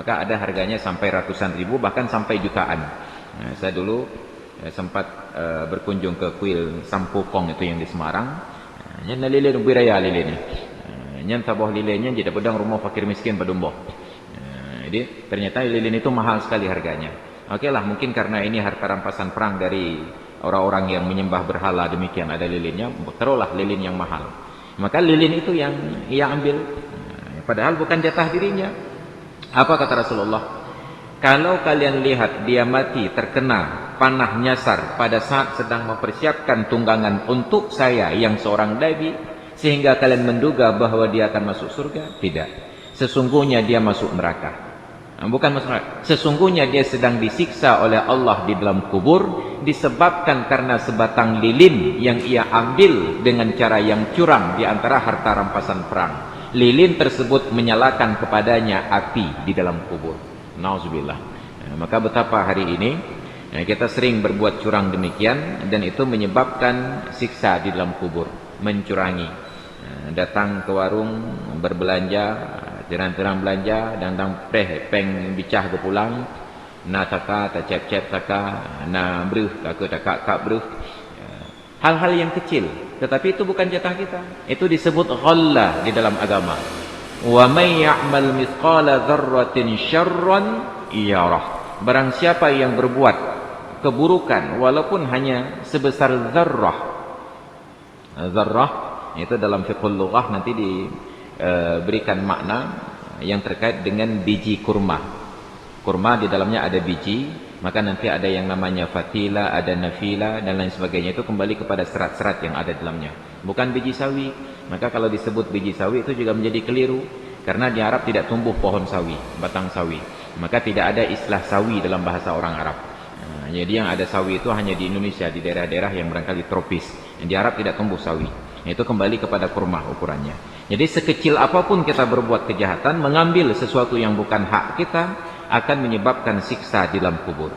maka ada harganya sampai ratusan ribu, bahkan sampai jutaan. Saya dulu sempat berkunjung ke kuil Sampokong itu yang di Semarang. Nyen lilin biraya lilin. Nyen tabah lilinnya jadi pedang rumah fakir miskin padumboh. Jadi ternyata lilin itu mahal sekali harganya. Oke lah, mungkin karena ini harta rampasan perang dari orang-orang yang menyembah berhala, demikian ada lilinnya, taruhlah lilin yang mahal. Maka lilin itu yang ia ambil, padahal bukan jatah dirinya. Apa kata Rasulullah? Kalau kalian lihat dia mati terkena panah nyasar pada saat sedang mempersiapkan tunggangan untuk saya yang seorang nabi, sehingga kalian menduga bahwa dia akan masuk surga, tidak. Sesungguhnya dia masuk neraka. Bukan masuk neraka. Sesungguhnya dia sedang disiksa oleh Allah di dalam kubur, disebabkan karena sebatang lilin yang ia ambil dengan cara yang curang di antara harta rampasan perang. Lilin tersebut menyalakan kepadanya api di dalam kubur. Nauzubillah. Maka betapa hari ini kita sering berbuat curang demikian, dan itu menyebabkan siksa di dalam kubur. Mencurangi, datang ke warung berbelanja, terang-terang belanja, dan peng bicah ke pulang, na taka ta cep-cep taka, na bruh taka bruh. Hal-hal yang kecil, tetapi itu bukan jatah kita. Itu disebut ghalla di dalam agama. Wa may ya'mal mithqala dzarratin syarran yarah. Barang siapa yang berbuat keburukan walaupun hanya sebesar zarrah. Zarrah itu dalam fiqhul lughah nanti diberikan makna yang terkait dengan biji kurma. Kurma di dalamnya ada biji, maka nanti ada yang namanya fatila, ada nafila, dan lain sebagainya. Itu kembali kepada serat-serat yang ada dalamnya, bukan biji sawi. Maka kalau disebut biji sawi itu juga menjadi keliru, karena di Arab tidak tumbuh pohon sawi, batang sawi. Maka tidak ada istilah sawi dalam bahasa orang Arab. Jadi yang ada sawi itu hanya di Indonesia, di daerah-daerah yang barangkali tropis. Di Arab tidak tumbuh sawi. Itu kembali kepada kurma ukurannya. Jadi sekecil apapun kita berbuat kejahatan, mengambil sesuatu yang bukan hak kita, akan menyebabkan siksa di dalam kubur.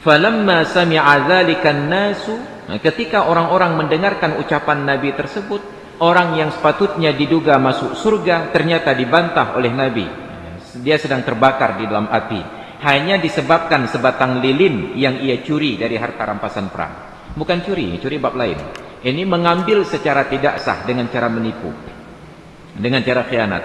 Falamma sami'a dzalikan nasu, ketika orang-orang mendengarkan ucapan Nabi tersebut, orang yang sepatutnya diduga masuk surga ternyata dibantah oleh Nabi. Dia sedang terbakar di dalam api, hanya disebabkan sebatang lilin yang ia curi dari harta rampasan perang. Bukan curi bab lain. Ini mengambil secara tidak sah dengan cara menipu, dengan cara khianat.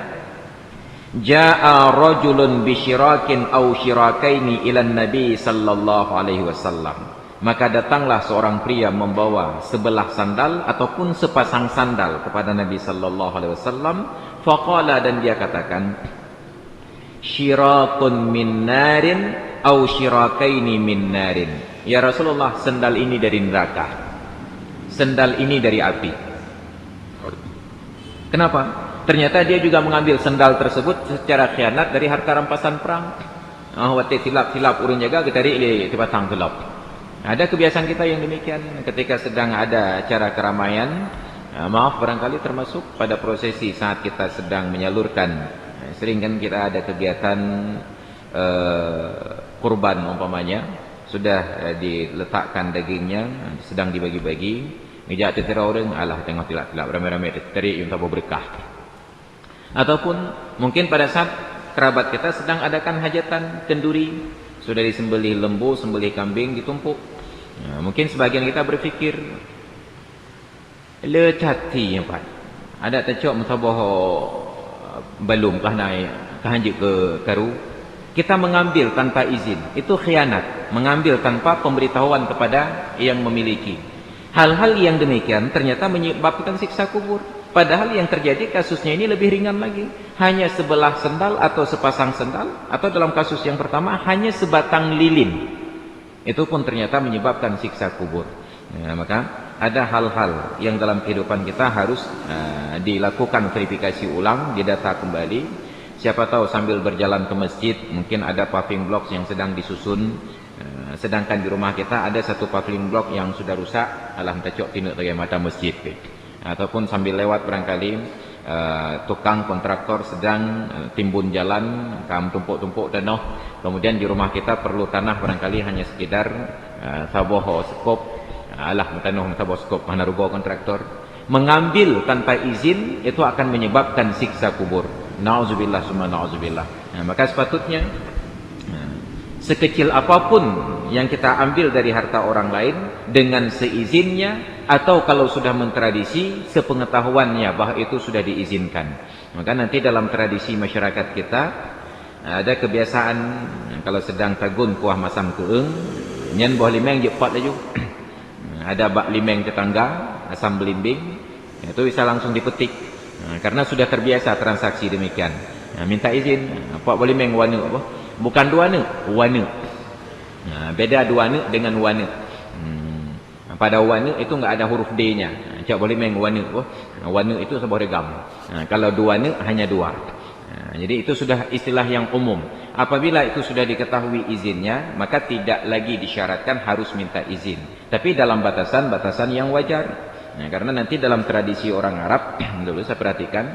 Ja'a rajulun bisyirakin aw syirakaini ila Nabi sallallahu alaihi wasallam. Maka datanglah seorang pria membawa sebelah sandal ataupun sepasang sandal kepada Nabi sallallahu alaihi wasallam. Faqala, dan dia katakan, syirakun min narin aw syirakaini min narin. Ya Rasulullah, sandal ini dari neraka, sandal ini dari api. Kenapa? Ternyata dia juga mengambil sandal tersebut secara khianat dari harta rampasan perang. Wati silap urun jaga getari ile tibatang gelap. Ada kebiasaan kita yang demikian ketika sedang ada acara keramaian. Maaf, barangkali termasuk pada prosesi saat kita sedang menyalurkan. Sering kan kita ada kegiatan kurban umpamanya, sudah diletakkan dagingnya, sedang dibagi-bagi. Ngejak tetera orang, alah tengok tilap rame-rame teteri yang tak berkah. Ataupun mungkin pada saat kerabat kita sedang adakan hajatan kenduri, sudah disembelih lembu, sembelih kambing, ditumpuk. Mungkin sebagian kita berfikir, lecati yang pak, ada tecok mutaboh belum kah naik kehanjuk ke karu. Kita mengambil tanpa izin, itu khianat. Mengambil tanpa pemberitahuan kepada yang memiliki. Hal-hal yang demikian ternyata menyebabkan siksa kubur. Padahal yang terjadi kasusnya ini lebih ringan lagi. Hanya sebelah sendal atau sepasang sendal, atau dalam kasus yang pertama hanya sebatang lilin. Itu pun ternyata menyebabkan siksa kubur. Maka ada hal-hal yang dalam kehidupan kita harus dilakukan verifikasi ulang, didata kembali. Siapa tahu sambil berjalan ke masjid mungkin ada paving blocks yang sedang disusun. Sedangkan di rumah kita ada satu paving block yang sudah rusak, alah tecok tinuk tengah mata masjid. Ataupun sambil lewat barangkali tukang kontraktor sedang timbun jalan, kam tumpuk-tumpuk tanah, kemudian di rumah kita perlu tanah barangkali hanya sekedar saboh skop, alah tanah saboh skop, mana rugo kontraktor. Mengambil tanpa izin itu akan menyebabkan siksa kubur. Nauzubillah summa nauzubillah. Maka sepatutnya sekecil apapun yang kita ambil dari harta orang lain dengan seizinnya, atau kalau sudah mentradisi sepengetahuannya bahwa itu sudah diizinkan. Maka nanti dalam tradisi masyarakat kita ada kebiasaan kalau sedang tagun kuah masam keeng, nyen buah limeng je pot laju. Ada bak limeng tetangga, asam belimbing, itu bisa langsung dipetik. Karena sudah terbiasa transaksi demikian. Minta izin, pot buah limeng warna apa? Bukan dua warna. Beda dua dengan warna. Pada warna itu enggak ada huruf D-nya. Cak boleh main warna apa? Warna itu sebuah regam. Kalau dua hanya dua. Jadi itu sudah istilah yang umum. Apabila itu sudah diketahui izinnya, maka tidak lagi disyaratkan harus minta izin. Tapi dalam batasan-batasan yang wajar. Karena nanti dalam tradisi orang Arab, dulu saya perhatikan,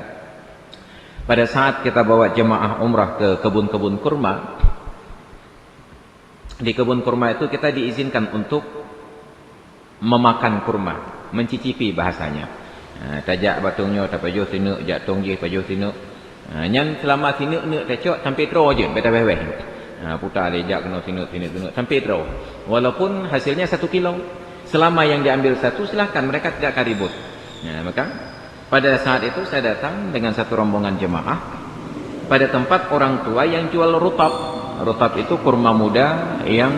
pada saat kita bawa jemaah umrah ke kebun-kebun kurma, di kebun kurma itu kita diizinkan untuk memakan kurma, mencicipi bahasanya. Tajak batungnya, tapajuh tinuk, jak tonggih, pajuh tinuk. Nyan selama tinuk nak tecok sampai tro je, beta weh. Putar lejak kena tinuk sampai tro. Walaupun hasilnya 1 kilo. Selama yang diambil satu, silahkan, mereka tidak akan ribut. Maka pada saat itu saya datang dengan satu rombongan jemaah pada tempat orang tua yang jual rutab. Rutab itu kurma muda yang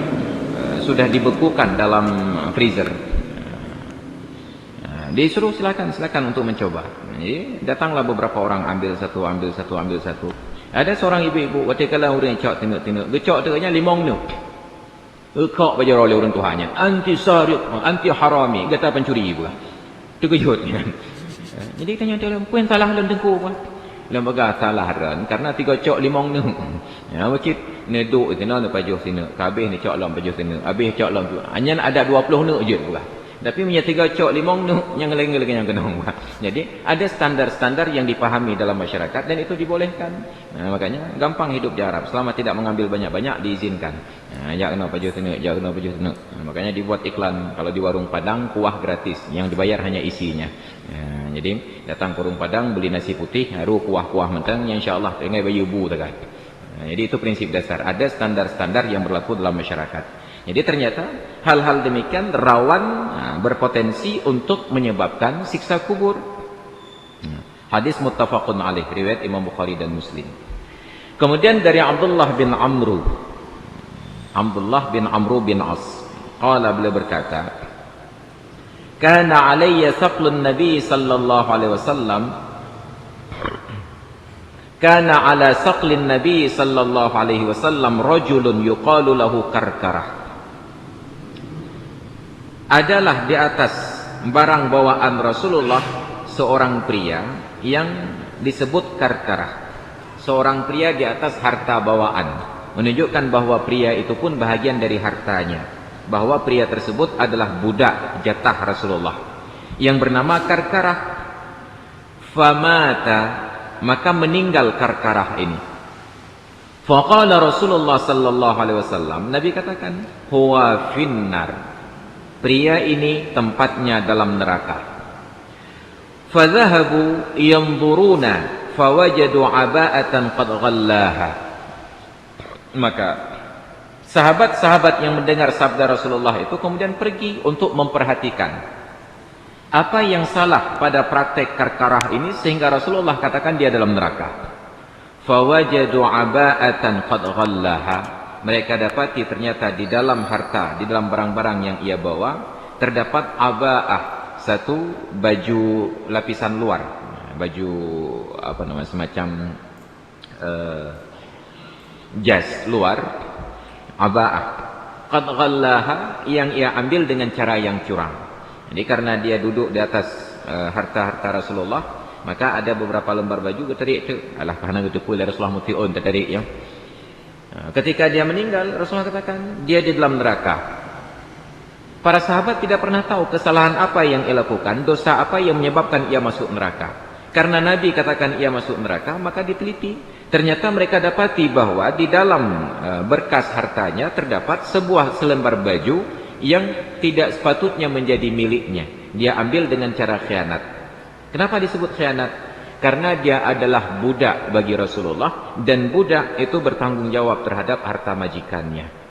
sudah dibekukan dalam freezer. Disuruh silakan untuk mencoba. Jadi datanglah beberapa orang, ambil satu. Ada seorang ibu-ibu ketika orang cak tinuk. Gecok tu nya limong nu. Ekak bajar oleh orang tuanya. Anti sariq, anti harami, kata pencuri pula. Terkejut. Jadi tanya dia, "Puan salah dalam tengku apa?" Lembaga salah ran karena 3 cok limong nu. Wakit neduk itu nak pajuh sini. Kabeh ni cok lam pajuh sini. Habis cok lam tu. Hanya ada 20 nu je pula. Tapi punya 3 cok limong nu yang lain yang kena. Jadi ada standar-standar yang dipahami dalam masyarakat dan itu dibolehkan. Makanya gampang hidup di Arab selama tidak mengambil banyak-banyak diizinkan. Jak kena pajuh sini, jak kena pajuh sini. Makanya dibuat iklan kalau di warung Padang kuah gratis, yang dibayar hanya isinya. Jadi datang ke warung Padang beli nasi putih, haru kuah-kuah mentang yang insya-Allah tengai bayi bu tegat. Jadi itu prinsip dasar. Ada standar-standar yang berlaku dalam masyarakat. Jadi ternyata hal-hal demikian rawan berpotensi untuk menyebabkan siksa kubur. Hadis muttafaqun alaih, riwayat Imam Bukhari dan Muslim. Kemudian dari Abdullah bin Amru bin As, qala, beliau berkata, kana alayya saqlun nabi sallallahu alaihi wasallam, kana ala saqlin nabi sallallahu alaihi wasallam rajulun yuqalu lahu Karkarah. Adalah di atas barang bawaan Rasulullah seorang pria yang disebut Karkarah. Seorang pria di atas harta bawaan, menunjukkan bahwa pria itu pun bahagian dari hartanya, bahwa pria tersebut adalah budak jatah Rasulullah yang bernama Karkarah. Famata, maka meninggal Karkarah ini. Faqala Rasulullah sallallahu alaihi wasallam, Nabi katakan, huwa finnar, pria ini tempatnya dalam neraka. Fadhahabu yanzuruna fawajadu aba'atan qad ghallaha. Maka sahabat-sahabat yang mendengar sabda Rasulullah itu kemudian pergi untuk memperhatikan apa yang salah pada praktek Karkarah ini sehingga Rasulullah katakan dia dalam neraka. Fawajadu aba'atan qad ghallaha. Mereka dapati ternyata di dalam harta, di dalam barang-barang yang ia bawa terdapat aba'ah, satu baju lapisan luar, baju apa namanya, semacam jas luar, aba'ah qad ghallaha, yang ia ambil dengan cara yang curang. Jadi karena dia duduk di atas harta-harta Rasulullah, maka ada beberapa lembar baju ketarik tu. Alah karena itu pula Rasulullah mutiun tertarik ya. Ketika dia meninggal, Rasulullah katakan dia di dalam neraka. Para sahabat tidak pernah tahu kesalahan apa yang ia lakukan, dosa apa yang menyebabkan ia masuk neraka. Karena Nabi katakan ia masuk neraka, maka diteliti. Ternyata mereka dapati bahwa di dalam berkas hartanya terdapat sebuah selembar baju yang tidak sepatutnya menjadi miliknya. Dia ambil dengan cara khianat. Kenapa disebut khianat? Karena dia adalah budak bagi Rasulullah, dan budak itu bertanggung jawab terhadap harta majikannya.